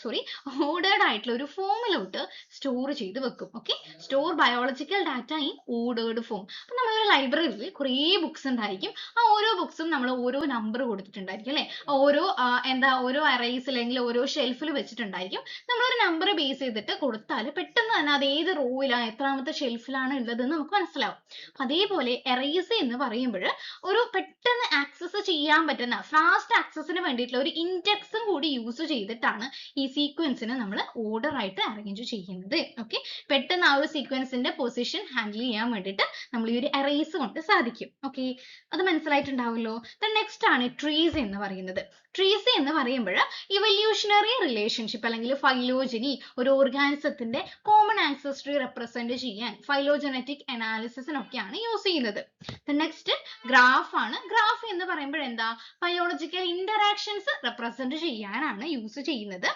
Sorry ordered ആയിട്ടുള്ള ഒരു ഫോമിലോട്ട് store ചെയ്ത് വെക്കും. Okay, store biological data in ordered form. അപ്പൊ നമ്മളൊരു ലൈബ്രറിയിൽ കുറേ ബുക്സ് ഉണ്ടായിരിക്കും. ആ ഓരോ ബുക്സും നമ്മൾ ഓരോ നമ്പർ കൊടുത്തിട്ടുണ്ടായിരിക്കും അല്ലെ, ഓരോ ഓരോ അറേസ് അല്ലെങ്കിൽ ഓരോ ഷെൽഫിൽ വെച്ചിട്ടുണ്ടായിരിക്കും. നമ്മളൊരു നമ്പർ ബേസ് ചെയ്തിട്ട് കൊടുത്താൽ പെട്ടെന്ന് തന്നെ അത് ഏത് റോയിലാണ് എത്രാമത്തെ ഷെൽഫിലാണ് ഉള്ളതെന്ന് നമുക്ക് മനസ്സിലാവും. അതേപോലെ എറേസ് എന്ന് പറയുമ്പോൾ ഒരു പെട്ടെന്ന് ആക്സസ് ചെയ്യാൻ പറ്റുന്ന ഫാസ്റ്റ് ആക്സസിന് വേണ്ടിയിട്ടുള്ള ഒരു ഇൻഡെക്സും കൂടി യൂസ് ചെയ്തിട്ടാണ് ഈ സീക്വൻസിനെ നമ്മൾ ഓർഡർ ആയിട്ട് അറേഞ്ച് ചെയ്യുന്നത്. ഓക്കെ, പെട്ടെന്ന് ആ ഒരു സീക്വൻസിന്റെ പൊസിഷൻ ഹാൻഡിൽ ചെയ്യാൻ വേണ്ടിയിട്ട് നമ്മൾ ഈ ഒരു എറേസ് കൊണ്ട് സാധിക്കും. ഓക്കെ, അത് മനസ്സിലായിട്ടുണ്ടാവുമല്ലോ. നെക്സ്റ്റ് ആണ് ട്രീസ് എന്ന് പറയുന്നത്. ട്രീസ് എന്ന് പറയുമ്പോൾ ഇവല്യൂഷണറി റിലേഷൻഷിപ്പ് അല്ലെങ്കിൽ ഫൈലോജനി, ഒരു ഓർഗാനിസത്തിന്റെ കോമൺ ആൻസസ്ട്രി റെപ്രസെന്റ് ചെയ്യാൻ ഫൈലോജനറ്റിക് അനാലിസിസിനൊക്കെയാണ് യൂസ് ചെയ്യുന്നത്. നെക്സ്റ്റ് ഗ്രാഫ് ആണ്. ഗ്രാഫ് എന്ന് പറയുമ്പോൾ എന്താ, ബയോളജിക്കൽ ഇന്ററാക്ഷൻസ് റെപ്രസെന്റ് ചെയ്യാനാണ് യൂസ് ചെയ്യുന്നത്.